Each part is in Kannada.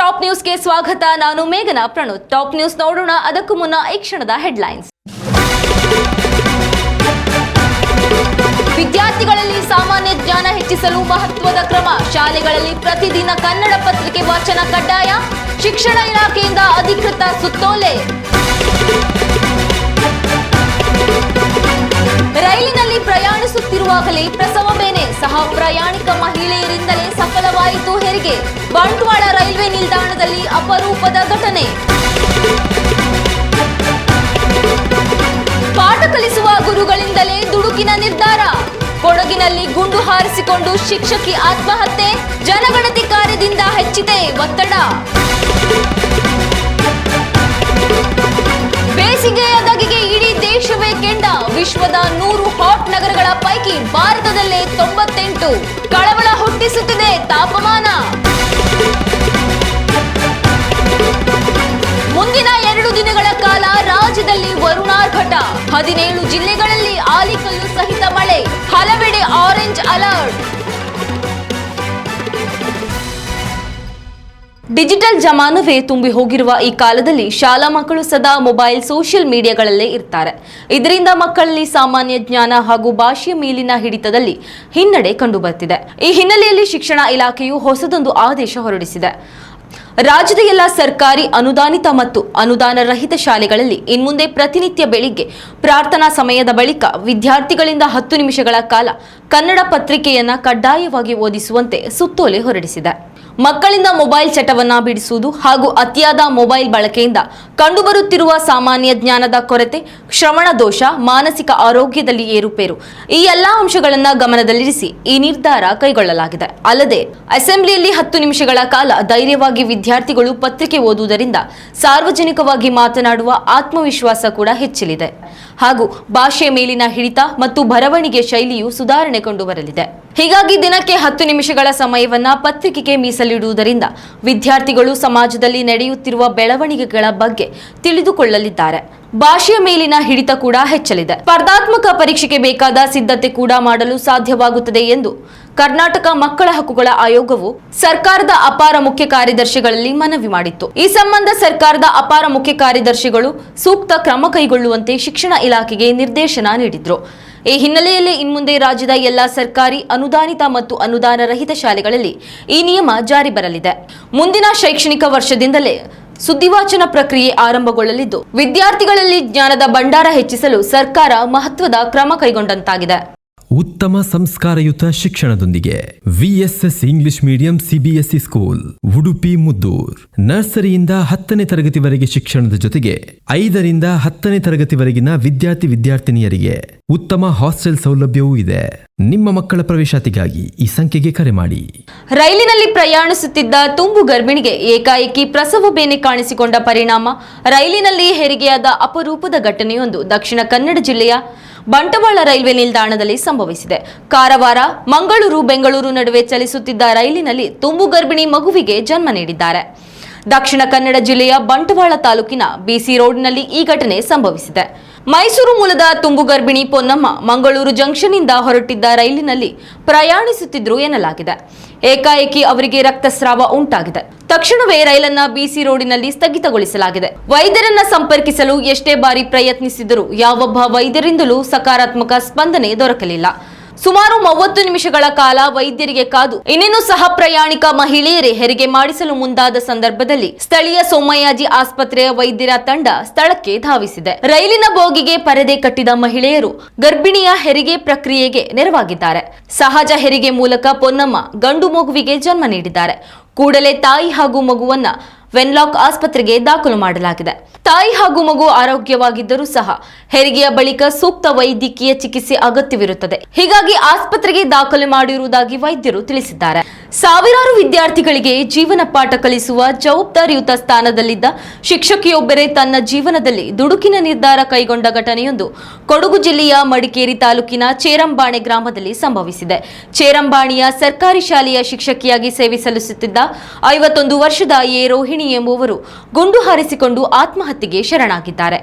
ಟಾಪ್ ನ್ಯೂಸ್ಗೆ ಸ್ವಾಗತ. ನಾನು ಮೇಘನಾ ಪ್ರಣುತ್. ಟಾಪ್ ನ್ಯೂಸ್ ನೋಡೋಣ ಅದಕ್ಕೂ ಮುನ್ನ ಈ ಕ್ಷಣದ ಹೆಡ್ಲೈನ್ಸ್. ವಿದ್ಯಾರ್ಥಿಗಳಲ್ಲಿ ಸಾಮಾನ್ಯ ಜ್ಞಾನ ಹೆಚ್ಚಿಸಲು ಮಹತ್ವದ ಕ್ರಮ. ಶಾಲೆಗಳಲ್ಲಿ ಪ್ರತಿದಿನ ಕನ್ನಡ ಪತ್ರಿಕೆ ವಾಚನ ಕಡ್ಡಾಯ. ಶಿಕ್ಷಣ ಇಲಾಖೆಯಿಂದ ಅಧಿಕೃತ ಸುತ್ತೋಲೆ. ರೈಲಿನಲ್ಲಿ ಪ್ರಯಾಣಿಸುತ್ತಿರುವಾಗಲೇ ಪ್ರಸವ ಬೇನೆ. ಸಹ ಪ್ರಯಾಣಿಕ ಮಹಿಳೆಯರಿಂದಲೇ ಸಫಲವಾಯಿತು ಹೆರಿಗೆ. ಬಂಟ್ವಾಳ ರೈಲ್ವೆ ನಿಲ್ದಾಣದಲ್ಲಿ ಅಪರೂಪದ ಘಟನೆ. ಪಾಠ ಕಲಿಸುವ ಗುರುಗಳಿಂದಲೇ ದುಡುಕಿನ ನಿರ್ಧಾರ. ಕೊಡಗಿನಲ್ಲಿ ಗುಂಡು ಹಾರಿಸಿಕೊಂಡು ಶಿಕ್ಷಕಿ ಆತ್ಮಹತ್ಯೆ. ಜನಗಣತಿ ಕಾರ್ಯದಿಂದ ಹೆಚ್ಚಿದೆ ಒತ್ತಡ. ಬೇಸಿಗೆಯ ಧಗೆಗೆ ಇಡೀ ದೇಶವೇ ಕೆಂಡ. ವಿಶ್ವದ 100 ಹಾಟ್ ನಗರಗಳ ಪೈಕಿ ಭಾರತದಲ್ಲೇ 98. ಕಳವಳ ಹುಟ್ಟಿಸುತ್ತಿದೆ ತಾಪಮಾನ. ಮುಂದಿನ 2 ದಿನಗಳ ಕಾಲ ರಾಜ್ಯದಲ್ಲಿ ವರುಣಾರ್ಭಟ. 17 ಜಿಲ್ಲೆಗಳಲ್ಲಿ ಆಲಿಕಲ್ಲು ಸಹಿತ ಮಳೆ. ಹಲವೆಡೆ ಆರೆಂಜ್ ಅಲರ್ಟ್. ಡಿಜಿಟಲ್ ಜಮಾನವೇ ತುಂಬಿ ಹೋಗಿರುವ ಈ ಕಾಲದಲ್ಲಿ ಶಾಲಾ ಮಕ್ಕಳು ಸದಾ ಮೊಬೈಲ್, ಸೋಷಿಯಲ್ ಮೀಡಿಯಾಗಳಲ್ಲೇ ಇರ್ತಾರೆ. ಇದರಿಂದ ಮಕ್ಕಳಲ್ಲಿ ಸಾಮಾನ್ಯ ಜ್ಞಾನ ಹಾಗೂ ಭಾಷೆಯ ಮೇಲಿನ ಹಿಡಿತದಲ್ಲಿ ಹಿನ್ನಡೆ ಕಂಡುಬರ್ತಿದೆ. ಈ ಹಿನ್ನೆಲೆಯಲ್ಲಿ ಶಿಕ್ಷಣ ಇಲಾಖೆಯು ಹೊಸದೊಂದು ಆದೇಶ ಹೊರಡಿಸಿದೆ. ರಾಜ್ಯದ ಎಲ್ಲ ಸರ್ಕಾರಿ, ಅನುದಾನಿತ ಮತ್ತು ಅನುದಾನ ರಹಿತ ಶಾಲೆಗಳಲ್ಲಿ ಇನ್ಮುಂದೆ ಪ್ರತಿನಿತ್ಯ ಬೆಳಿಗ್ಗೆ ಪ್ರಾರ್ಥನಾ ಸಮಯದ ಬಳಿಕ ವಿದ್ಯಾರ್ಥಿಗಳಿಂದ 10 ನಿಮಿಷಗಳ ಕಾಲ ಕನ್ನಡ ಪತ್ರಿಕೆಯನ್ನ ಕಡ್ಡಾಯವಾಗಿ ಓದಿಸುವಂತೆ ಸುತ್ತೋಲೆ ಹೊರಡಿಸಿದೆ. ಮಕ್ಕಳಿಂದ ಮೊಬೈಲ್ ಚಟವನ್ನ ಬಿಡಿಸುವುದು ಹಾಗೂ ಅತಿಯಾದ ಮೊಬೈಲ್ ಬಳಕೆಯಿಂದ ಕಂಡುಬರುತ್ತಿರುವ ಸಾಮಾನ್ಯ ಜ್ಞಾನದ ಕೊರತೆ, ಶ್ರವಣ ದೋಷ, ಮಾನಸಿಕ ಆರೋಗ್ಯದಲ್ಲಿ ಏರುಪೇರು ಈ ಎಲ್ಲಾ ಅಂಶಗಳನ್ನ ಗಮನದಲ್ಲಿರಿಸಿ ಈ ನಿರ್ಧಾರ ಕೈಗೊಳ್ಳಲಾಗಿದೆ. ಅಲ್ಲದೆ ಅಸೆಂಬ್ಲಿಯಲ್ಲಿ 10 ನಿಮಿಷಗಳ ಕಾಲ ಧೈರ್ಯವಾಗಿ ವಿದ್ಯಾರ್ಥಿಗಳು ಪತ್ರಿಕೆ ಓದುವುದರಿಂದ ಸಾರ್ವಜನಿಕವಾಗಿ ಮಾತನಾಡುವ ಆತ್ಮವಿಶ್ವಾಸ ಕೂಡ ಹೆಚ್ಚಲಿದೆ ಹಾಗೂ ಭಾಷೆಯ ಮೇಲಿನ ಹಿಡಿತ ಮತ್ತು ಬರವಣಿಗೆ ಶೈಲಿಯು ಸುಧಾರಣೆ ಕಂಡುಬರಲಿದೆ. ಹೀಗಾಗಿ ದಿನಕ್ಕೆ 10 ನಿಮಿಷಗಳ ಸಮಯವನ್ನ ಪತ್ರಿಕೆಗೆ ಮೀಸಲಿಡುವುದರಿಂದ ವಿದ್ಯಾರ್ಥಿಗಳು ಸಮಾಜದಲ್ಲಿ ನಡೆಯುತ್ತಿರುವ ಬೆಳವಣಿಗೆಗಳ ಬಗ್ಗೆ ತಿಳಿದುಕೊಳ್ಳಲಿದ್ದಾರೆ. ಭಾಷೆಯ ಮೇಲಿನ ಹಿಡಿತ ಕೂಡ ಹೆಚ್ಚಲಿದೆ. ಸ್ಪರ್ಧಾತ್ಮಕ ಪರೀಕ್ಷೆಗೆ ಬೇಕಾದ ಸಿದ್ಧತೆ ಕೂಡ ಮಾಡಲು ಸಾಧ್ಯವಾಗುತ್ತದೆ ಎಂದು ಕರ್ನಾಟಕ ಮಕ್ಕಳ ಹಕ್ಕುಗಳ ಆಯೋಗವು ಸರ್ಕಾರದ ಅಪಾರ ಮುಖ್ಯ ಕಾರ್ಯದರ್ಶಿಗಳಲ್ಲಿ ಮನವಿ ಮಾಡಿತ್ತು. ಈ ಸಂಬಂಧ ಸರ್ಕಾರದ ಅಪಾರ ಮುಖ್ಯ ಕಾರ್ಯದರ್ಶಿಗಳು ಸೂಕ್ತ ಕ್ರಮ ಕೈಗೊಳ್ಳುವಂತೆ ಶಿಕ್ಷಣ ಇಲಾಖೆಗೆ ನಿರ್ದೇಶನ ನೀಡಿದ್ರು. ಈ ಹಿನ್ನೆಲೆಯಲ್ಲಿ ಇನ್ಮುಂದೆ ರಾಜ್ಯದ ಎಲ್ಲಾ ಸರ್ಕಾರಿ, ಅನುದಾನಿತ ಮತ್ತು ಅನುದಾನ ರಹಿತ ಶಾಲೆಗಳಲ್ಲಿ ಈ ನಿಯಮ ಜಾರಿ ಬರಲಿದೆ. ಮುಂದಿನ ಶೈಕ್ಷಣಿಕ ವರ್ಷದಿಂದಲೇ ಸುದ್ದಿವಾಚನ ಪ್ರಕ್ರಿಯೆ ಆರಂಭಗೊಳ್ಳಲಿದ್ದು ವಿದ್ಯಾರ್ಥಿಗಳಲ್ಲಿ ಜ್ಞಾನದ ಭಂಡಾರ ಹೆಚ್ಚಿಸಲು ಸರ್ಕಾರ ಮಹತ್ವದ ಕ್ರಮ ಕೈಗೊಂಡಂತಾಗಿದೆ. ಉತ್ತಮ ಸಂಸ್ಕಾರಯುತ ಶಿಕ್ಷಣದೊಂದಿಗೆ VSS English medium CBSE school, Udupi Muddur. ನರ್ಸರಿಯಿಂದ 10ನೇ ತರಗತಿವರೆಗೆ ಶಿಕ್ಷಣದ ಜೊತೆಗೆ 5ರಿಂದ 10ನೇ ತರಗತಿವರೆಗಿನ ವಿದ್ಯಾರ್ಥಿನಿಯರಿಗೆ ಉತ್ತಮ ಹಾಸ್ಟೆಲ್ ಸೌಲಭ್ಯವೂ ಇದೆ. ನಿಮ್ಮ ಮಕ್ಕಳ ಪ್ರವೇಶಾತಿಗಾಗಿ ಈ ಸಂಖ್ಯೆಗೆ ಕರೆ ಮಾಡಿ. ರೈಲಿನಲ್ಲಿ ಪ್ರಯಾಣಿಸುತ್ತಿದ್ದ ತುಂಬು ಗರ್ಭಿಣಿಗೆ ಏಕಾಏಕಿ ಪ್ರಸವ ಬೇನೆ ಕಾಣಿಸಿಕೊಂಡ ಪರಿಣಾಮ ರೈಲಿನಲ್ಲಿ ಹೆರಿಗೆಯಾದ ಅಪರೂಪದ ಘಟನೆಯೊಂದು ದಕ್ಷಿಣ ಕನ್ನಡ ಜಿಲ್ಲೆಯ ಬಂಟ್ವಾಳ ರೈಲ್ವೆ ನಿಲ್ದಾಣದಲ್ಲಿ ಸಂಭವಿಸಿದೆ. ಕಾರವಾರ, ಮಂಗಳೂರು, ಬೆಂಗಳೂರು ನಡುವೆ ಚಲಿಸುತ್ತಿದ್ದ ರೈಲಿನಲ್ಲಿ ತುಂಬು ಗರ್ಭಿಣಿ ಮಗುವಿಗೆ ಜನ್ಮ ನೀಡಿದ್ದಾರೆ. ದಕ್ಷಿಣ ಕನ್ನಡ ಜಿಲ್ಲೆಯ ಬಂಟ್ವಾಳ ತಾಲೂಕಿನ ಬಿಸಿ ರೋಡ್ನಲ್ಲಿ ಈ ಘಟನೆ ಸಂಭವಿಸಿದೆ. ಮೈಸೂರು ಮೂಲದ ತುಂಬು ಗರ್ಭಿಣಿ ಪೊನ್ನಮ್ಮ ಮಂಗಳೂರು ಜಂಕ್ಷನ್ನಿಂದ ಹೊರಟಿದ್ದ ರೈಲಿನಲ್ಲಿ ಪ್ರಯಾಣಿಸುತ್ತಿದ್ರು ಎನ್ನಲಾಗಿದೆ. ಏಕಾಏಕಿ ಅವರಿಗೆ ರಕ್ತಸ್ರಾವ ಉಂಟಾಗಿದೆ. ತಕ್ಷಣವೇ ರೈಲನ್ನ ಬಿಸಿ ರೋಡಿನಲ್ಲಿ ಸ್ಥಗಿತಗೊಳಿಸಲಾಗಿದೆ. ವೈದ್ಯರನ್ನ ಸಂಪರ್ಕಿಸಲು ಎಷ್ಟೇ ಬಾರಿ ಪ್ರಯತ್ನಿಸಿದರೂ ಯಾವೊಬ್ಬ ವೈದ್ಯರಿಂದಲೂ ಸಕಾರಾತ್ಮಕ ಸ್ಪಂದನೆ ದೊರಕಲಿಲ್ಲ. ಸುಮಾರು 30 ನಿಮಿಷಗಳ ಕಾಲ ವೈದ್ಯರಿಗೆ ಕಾದು ಇನ್ನೇನು ಸಹ ಪ್ರಯಾಣಿಕ ಮಹಿಳೆಯರೇ ಹೆರಿಗೆ ಮಾಡಿಸಲು ಮುಂದಾದ ಸಂದರ್ಭದಲ್ಲಿ ಸ್ಥಳೀಯ ಸೋಮಯಾಜಿ ಆಸ್ಪತ್ರೆಯ ವೈದ್ಯರ ತಂಡ ಸ್ಥಳಕ್ಕೆ ಧಾವಿಸಿದೆ. ರೈಲಿನ ಬೋಗಿಗೆ ಪರದೆ ಕಟ್ಟಿದ ಮಹಿಳೆಯರು ಗರ್ಭಿಣಿಯ ಹೆರಿಗೆ ಪ್ರಕ್ರಿಯೆಗೆ ನೆರವಾಗಿದ್ದಾರೆ. ಸಹಜ ಹೆರಿಗೆ ಮೂಲಕ ಪೊನ್ನಮ್ಮ ಗಂಡು ಮಗುವಿಗೆ ಜನ್ಮ ನೀಡಿದ್ದಾರೆ. ಕೂಡಲೇ ತಾಯಿ ಹಾಗೂ ಮಗುವನ್ನ ವೆನ್ಲಾಕ್ ಆಸ್ಪತ್ರೆಗೆ ದಾಖಲು ಮಾಡಲಾಗಿದೆ. ತಾಯಿ ಹಾಗೂ ಮಗು ಆರೋಗ್ಯವಾಗಿದ್ದರೂ ಸಹ ಹೆರಿಗೆಯ ಬಳಿಕ ಸೂಕ್ತ ವೈದ್ಯಕೀಯ ಚಿಕಿತ್ಸೆ ಅಗತ್ಯವಿರುತ್ತದೆ. ಹೀಗಾಗಿ ಆಸ್ಪತ್ರೆಗೆ ದಾಖಲು ಮಾಡಿರುವುದಾಗಿ ವೈದ್ಯರು ತಿಳಿಸಿದ್ದಾರೆ. ಸಾವಿರಾರು ವಿದ್ಯಾರ್ಥಿಗಳಿಗೆ ಜೀವನ ಪಾಠ ಕಲಿಸುವ ಜವಾಬ್ದಾರಿಯುತ ಸ್ಥಾನದಲ್ಲಿದ್ದ ಶಿಕ್ಷಕಿಯೊಬ್ಬರೇ ತನ್ನ ಜೀವನದಲ್ಲಿ ದುಡುಕಿನ ನಿರ್ಧಾರ ಕೈಗೊಂಡ ಘಟನೆಯೊಂದು ಕೊಡಗು ಜಿಲ್ಲೆಯ ಮಡಿಕೇರಿ ತಾಲೂಕಿನ ಚೇರಂಬಾಣೆ ಗ್ರಾಮದಲ್ಲಿ ಸಂಭವಿಸಿದೆ. ಚೇರಂಬಾಣಿಯ ಸರ್ಕಾರಿ ಶಾಲೆಯ ಶಿಕ್ಷಕಿಯಾಗಿ ಸೇವೆ ಸಲ್ಲಿಸುತ್ತಿದ್ದ 51 ವರ್ಷದ ಎ ರೋಹಿಣಿ ಎಂಬುವರು ಗುಂಡು ಹಾರಿಸಿಕೊಂಡು ಆತ್ಮಹತ್ಯೆಗೆ ಶರಣಾಗಿದ್ದಾರೆ.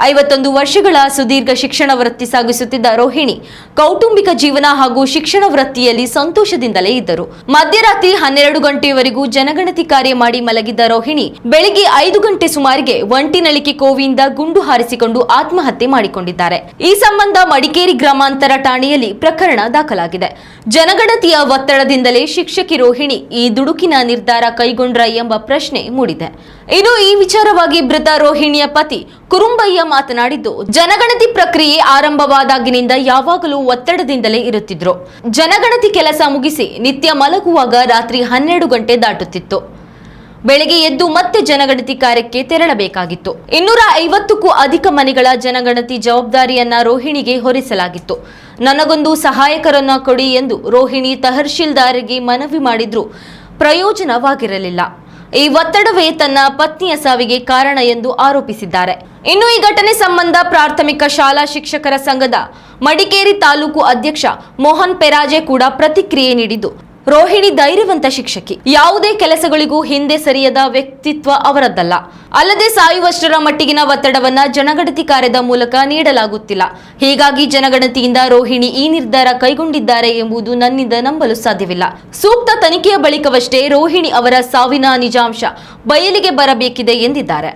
51 ವರ್ಷಗಳ ಸುದೀರ್ಘ ಶಿಕ್ಷಣ ವೃತ್ತಿ ಸಾಗಿಸುತ್ತಿದ್ದ ರೋಹಿಣಿ ಕೌಟುಂಬಿಕ ಜೀವನ ಹಾಗೂ ಶಿಕ್ಷಣ ವೃತ್ತಿಯಲ್ಲಿ ಸಂತೋಷದಿಂದಲೇ ಇದ್ದರು. ಮಧ್ಯರಾತ್ರಿ 12 ಗಂಟೆಯವರೆಗೂ ಜನಗಣತಿ ಕಾರ್ಯ ಮಾಡಿ ಮಲಗಿದ್ದ ರೋಹಿಣಿ ಬೆಳಿಗ್ಗೆ 5 ಗಂಟೆ ಸುಮಾರಿಗೆ ಒಂಟಿನಳಿಕೆ ಕೋವಿಯಿಂದ ಗುಂಡು ಹಾರಿಸಿಕೊಂಡು ಆತ್ಮಹತ್ಯೆ ಮಾಡಿಕೊಂಡಿದ್ದಾರೆ. ಈ ಸಂಬಂಧ ಮಡಿಕೇರಿ ಗ್ರಾಮಾಂತರ ಠಾಣೆಯಲ್ಲಿ ಪ್ರಕರಣ ದಾಖಲಾಗಿದೆ. ಜನಗಣತಿಯ ಒತ್ತಡದಿಂದಲೇ ಶಿಕ್ಷಕಿ ರೋಹಿಣಿ ಈ ದುಡುಕಿನ ನಿರ್ಧಾರ ಕೈಗೊಂಡ್ರ ಎಂಬ ಪ್ರಶ್ನೆ ಮೂಡಿದೆ. ಇನ್ನು ಈ ವಿಚಾರವಾಗಿ ಮೃತ ರೋಹಿಣಿಯ ಪತಿ ಕುರುಂಬಯ್ಯ ಮಾತನಾಡಿದ್ದು, ಜನಗಣತಿ ಪ್ರಕ್ರಿಯೆ ಆರಂಭವಾದಾಗಿನಿಂದ ಯಾವಾಗಲೂ ಒತ್ತಡದಿಂದಲೇ ಇರುತ್ತಿದ್ರು. ಜನಗಣತಿ ಕೆಲಸ ಮುಗಿಸಿ ನಿತ್ಯ ಮಲಗುವಾಗ ರಾತ್ರಿ 12 ಗಂಟೆ ದಾಟುತ್ತಿತ್ತು. ಬೆಳಗ್ಗೆ ಎದ್ದು ಮತ್ತೆ ಜನಗಣತಿ ಕಾರ್ಯಕ್ಕೆ ತೆರಳಬೇಕಾಗಿತ್ತು. 250ಕ್ಕೂ ಅಧಿಕ ಮನೆಗಳ ಜನಗಣತಿ ಜವಾಬ್ದಾರಿಯನ್ನ ರೋಹಿಣಿಗೆ ಹೊರಿಸಲಾಗಿತ್ತು. ನನಗೊಂದು ಸಹಾಯಕರನ್ನ ಕೊಡಿ ಎಂದು ರೋಹಿಣಿ ತಹಶೀಲ್ದಾರ್ಗೆ ಮನವಿ ಮಾಡಿದ್ರೂ ಪ್ರಯೋಜನವಾಗಿರಲಿಲ್ಲ. ಈ ಒತ್ತಡವೇ ತನ್ನ ಪತ್ನಿಯ ಸಾವಿಗೆ ಕಾರಣ ಎಂದು ಆರೋಪಿಸಿದ್ದಾರೆ. ಇನ್ನು ಈ ಘಟನೆ ಸಂಬಂಧ ಪ್ರಾಥಮಿಕ ಶಾಲಾ ಶಿಕ್ಷಕರ ಸಂಘದ ಮಡಿಕೇರಿ ತಾಲೂಕು ಅಧ್ಯಕ್ಷ ಮೋಹನ್ ಪೆರಾಜೆ ಕೂಡ ಪ್ರತಿಕ್ರಿಯೆ ನೀಡಿದ್ದು, ರೋಹಿಣಿ ಧೈರ್ಯವಂತ ಶಿಕ್ಷಕಿ, ಯಾವುದೇ ಕೆಲಸಗಳಿಗೂ ಹಿಂದೆ ಸರಿಯದ ವ್ಯಕ್ತಿತ್ವ ಅವರದ್ದಲ್ಲ. ಅಲ್ಲದೆ ಸಾಯುವಷ್ಟರ ಮಟ್ಟಿಗಿನ ಒತ್ತಡವನ್ನ ಜನಗಣತಿ ಕಾರ್ಯದ ಮೂಲಕ ನೀಡಲಾಗುತ್ತಿಲ್ಲ. ಹೀಗಾಗಿ ಜನಗಣತಿಯಿಂದ ರೋಹಿಣಿ ಈ ನಿರ್ಧಾರ ಕೈಗೊಂಡಿದ್ದಾರೆ ಎಂಬುದು ನನ್ನಿಂದ ನಂಬಲು ಸಾಧ್ಯವಿಲ್ಲ. ಸೂಕ್ತ ತನಿಖೆಯ ಬಳಿಕವಷ್ಟೇ ರೋಹಿಣಿ ಅವರ ಸಾವಿನ ನಿಜಾಂಶ ಬಯಲಿಗೆ ಬರಬೇಕಿದೆ ಎಂದಿದ್ದಾರೆ.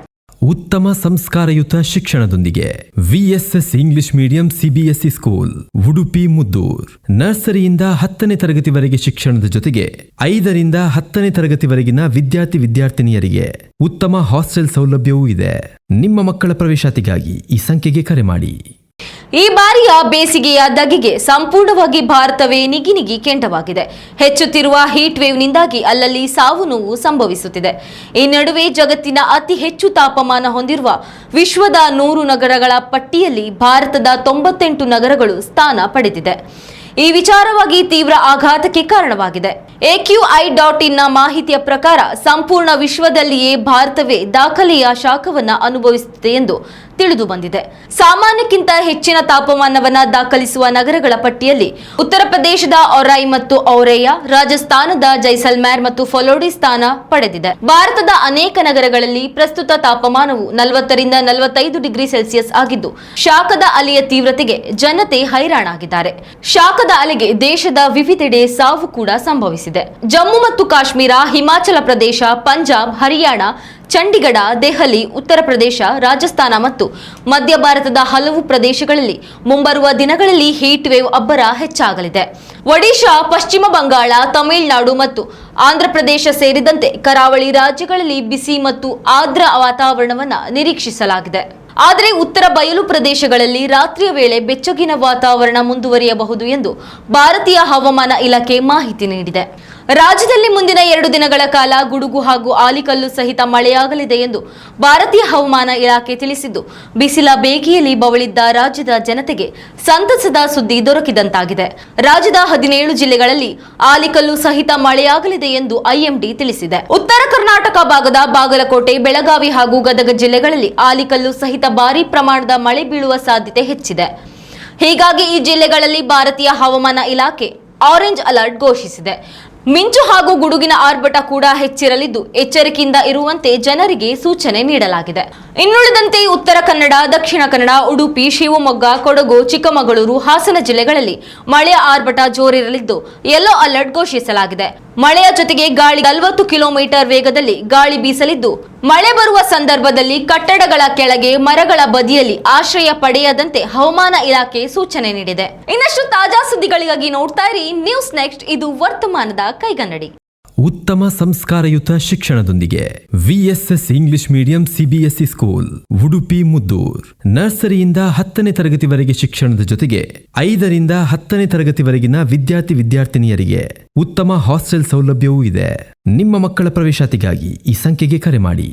ಉತ್ತಮ ಸಂಸ್ಕಾರಯುತ ಶಿಕ್ಷಣದೊಂದಿಗೆ VSS English medium CBSE school Udupi Muddur. ನರ್ಸರಿಯಿಂದ 10ನೇ ತರಗತಿವರೆಗೆ ಶಿಕ್ಷಣದ ಜೊತೆಗೆ 5ರಿಂದ 10ನೇ ತರಗತಿವರೆಗಿನ ವಿದ್ಯಾರ್ಥಿನಿಯರಿಗೆ ಉತ್ತಮ ಹಾಸ್ಟೆಲ್ ಸೌಲಭ್ಯವೂ ಇದೆ. ನಿಮ್ಮ ಮಕ್ಕಳ ಪ್ರವೇಶಾತಿಗಾಗಿ ಈ ಸಂಖ್ಯೆಗೆ ಕರೆ ಮಾಡಿ. ಈ ಬಾರಿಯ ಬೇಸಿಗೆಯ ಧಗೆಗೆ ಸಂಪೂರ್ಣವಾಗಿ ಭಾರತವೇ ನಿಗಿ ಕೆಂಡವಾಗಿದೆ. ಹೆಚ್ಚುತ್ತಿರುವ ಹೀಟ್ ವೇವ್ನಿಂದಾಗಿ ಅಲ್ಲಲ್ಲಿ ಸಾವು ನೋವು ಸಂಭವಿಸುತ್ತಿದೆ. ಈ ನಡುವೆ ಜಗತ್ತಿನ ಅತಿ ಹೆಚ್ಚು ತಾಪಮಾನ ಹೊಂದಿರುವ ವಿಶ್ವದ 100 ನಗರಗಳ ಪಟ್ಟಿಯಲ್ಲಿ ಭಾರತದ 98 ನಗರಗಳು ಸ್ಥಾನ ಪಡೆದಿದೆ. ಈ ವಿಚಾರವಾಗಿ ತೀವ್ರ ಆಘಾತಕ್ಕೆ ಕಾರಣವಾಗಿದೆ. AQI.in ಮಾಹಿತಿಯ ಪ್ರಕಾರ ಸಂಪೂರ್ಣ ವಿಶ್ವದಲ್ಲಿಯೇ ಭಾರತವೇ ದಾಖಲೆಯ ಶಾಖವನ್ನ ಅನುಭವಿಸುತ್ತಿದೆ ಎಂದು ತಿಳಿದು ಬಂದಿದೆ. ಸಾಮಾನ್ಯಕ್ಕಿಂತ ಹೆಚ್ಚಿನ ತಾಪಮಾನವನ್ನ ದಾಖಲಿಸುವ ನಗರಗಳ ಪಟ್ಟಿಯಲ್ಲಿ ಉತ್ತರ ಪ್ರದೇಶದ ಔರೈ ಮತ್ತು ಔರೇಯ, ರಾಜಸ್ಥಾನದ ಜೈಸಲ್ಮೇರ್ ಮತ್ತು ಫಲೋಡಿ ಸ್ಥಾನ ಪಡೆದಿದೆ. ಭಾರತದ ಅನೇಕ ನಗರಗಳಲ್ಲಿ ಪ್ರಸ್ತುತ ತಾಪಮಾನವು 40ರಿಂದ 45 ಡಿಗ್ರಿ ಸೆಲ್ಸಿಯಸ್ ಆಗಿದ್ದು, ಶಾಖದ ಅಲೆಯ ತೀವ್ರತೆಗೆ ಜನತೆ ಹೈರಾಣಾಗಿದ್ದಾರೆ. ಶಾಖದ ಅಲೆಗೆ ದೇಶದ ವಿವಿಧೆಡೆ ಸಾವು ಕೂಡ ಸಂಭವಿಸಿದೆ. ಜಮ್ಮು ಮತ್ತು ಕಾಶ್ಮೀರ, ಹಿಮಾಚಲ ಪ್ರದೇಶ, ಪಂಜಾಬ್, ಹರಿಯಾಣ, ಚಂಡೀಗಢ, ದೆಹಲಿ, ಉತ್ತರ ಪ್ರದೇಶ, ರಾಜಸ್ಥಾನ ಮತ್ತು ಮಧ್ಯ ಭಾರತದ ಹಲವು ಪ್ರದೇಶಗಳಲ್ಲಿ ಮುಂಬರುವ ದಿನಗಳಲ್ಲಿ ಹೀಟ್ ವೇವ್ ಅಬ್ಬರ ಹೆಚ್ಚಾಗಲಿದೆ. ಒಡಿಶಾ, ಪಶ್ಚಿಮ ಬಂಗಾಳ, ತಮಿಳುನಾಡು ಮತ್ತು ಆಂಧ್ರಪ್ರದೇಶ ಸೇರಿದಂತೆ ಕರಾವಳಿ ರಾಜ್ಯಗಳಲ್ಲಿ ಬಿಸಿ ಮತ್ತು ಆರ್ದ್ರ ವಾತಾವರಣವನ್ನು ನಿರೀಕ್ಷಿಸಲಾಗಿದೆ. ಆದರೆ ಉತ್ತರ ಬಯಲು ಪ್ರದೇಶಗಳಲ್ಲಿ ರಾತ್ರಿಯ ವೇಳೆ ಬೆಚ್ಚಗಿನ ವಾತಾವರಣ ಮುಂದುವರಿಯಬಹುದು ಎಂದು ಭಾರತೀಯ ಹವಾಮಾನ ಇಲಾಖೆ ಮಾಹಿತಿ ನೀಡಿದೆ. ರಾಜ್ಯದಲ್ಲಿ ಮುಂದಿನ 2 ದಿನಗಳ ಕಾಲ ಗುಡುಗು ಹಾಗೂ ಆಲಿಕಲ್ಲು ಸಹಿತ ಮಳೆಯಾಗಲಿದೆ ಎಂದು ಭಾರತೀಯ ಹವಾಮಾನ ಇಲಾಖೆ ತಿಳಿಸಿದ್ದು, ಬಿಸಿಲ ಬೇಗೆಯಲ್ಲಿ ಬವಳಿದ್ದ ರಾಜ್ಯದ ಜನತೆಗೆ ಸಂತಸದ ಸುದ್ದಿ ದೊರಕಿದಂತಾಗಿದೆ. ರಾಜ್ಯದ 17 ಜಿಲ್ಲೆಗಳಲ್ಲಿ ಆಲಿಕಲ್ಲು ಸಹಿತ ಮಳೆಯಾಗಲಿದೆ ಎಂದು IMD ತಿಳಿಸಿದೆ. ಉತ್ತರ ಕರ್ನಾಟಕ ಭಾಗದ ಬಾಗಲಕೋಟೆ, ಬೆಳಗಾವಿ ಹಾಗೂ ಗದಗ ಜಿಲ್ಲೆಗಳಲ್ಲಿ ಆಲಿಕಲ್ಲು ಸಹಿತ ಭಾರೀ ಪ್ರಮಾಣದ ಮಳೆ ಬೀಳುವ ಸಾಧ್ಯತೆ ಹೆಚ್ಚಿದೆ. ಹೀಗಾಗಿ ಈ ಜಿಲ್ಲೆಗಳಲ್ಲಿ ಭಾರತೀಯ ಹವಾಮಾನ ಇಲಾಖೆ ಆರೆಂಜ್ ಅಲರ್ಟ್ ಘೋಷಿಸಿದೆ. ಮಿಂಚು ಹಾಗೂ ಗುಡುಗಿನ ಆರ್ಭಟ ಕೂಡ ಹೆಚ್ಚಿರಲಿದ್ದು, ಎಚ್ಚರಿಕೆಯಿಂದ ಇರುವಂತೆ ಜನರಿಗೆ ಸೂಚನೆ ನೀಡಲಾಗಿದೆ. ಇನ್ನುಳಿದಂತೆ ಉತ್ತರ ಕನ್ನಡ, ದಕ್ಷಿಣ ಕನ್ನಡ, ಉಡುಪಿ, ಶಿವಮೊಗ್ಗ, ಕೊಡಗು, ಚಿಕ್ಕಮಗಳೂರು, ಹಾಸನ ಜಿಲ್ಲೆಗಳಲ್ಲಿ ಮಳೆಯ ಆರ್ಭಟ ಜೋರಿರಲಿದ್ದು ಯೆಲ್ಲೋ ಅಲರ್ಟ್ ಘೋಷಿಸಲಾಗಿದೆ. ಮಳೆಯ ಜೊತೆಗೆ ಗಾಳಿ 40 ಕಿಲೋಮೀಟರ್ ವೇಗದಲ್ಲಿ ಗಾಳಿ ಬೀಸಲಿದ್ದು, ಮಳೆ ಬರುವ ಸಂದರ್ಭದಲ್ಲಿ ಕಟ್ಟಡಗಳ ಕೆಳಗೆ, ಮರಗಳ ಬದಿಯಲ್ಲಿ ಆಶ್ರಯ ಪಡೆಯದಂತೆ ಹವಾಮಾನ ಇಲಾಖೆ ಸೂಚನೆ ನೀಡಿದೆ. ಇನ್ನಷ್ಟು ತಾಜಾ ಸುದ್ದಿಗಳಿಗಾಗಿ ನೋಡ್ತಾ ಇರಿ ನ್ಯೂಸ್ ನೆಕ್ಸ್ಟ್. ಇದು ವರ್ತಮಾನದ ಕೈಗನ್ನಡಿ. ಉತ್ತಮ ಸಂಸ್ಕಾರಯುತ ಶಿಕ್ಷಣದೊಂದಿಗೆ VSS English medium CBSE school Udupi Muddur. ನರ್ಸರಿಯಿಂದ 10ನೇ ತರಗತಿವರೆಗೆ ಶಿಕ್ಷಣದ ಜೊತೆಗೆ 5ರಿಂದ 10ನೇ ತರಗತಿವರೆಗಿನ ವಿದ್ಯಾರ್ಥಿನಿಯರಿಗೆ ಉತ್ತಮ ಹಾಸ್ಟೆಲ್ ಸೌಲಭ್ಯವೂ ಇದೆ. ನಿಮ್ಮ ಮಕ್ಕಳ ಪ್ರವೇಶಾತಿಗಾಗಿ ಈ ಸಂಖ್ಯೆಗೆ ಕರೆ ಮಾಡಿ.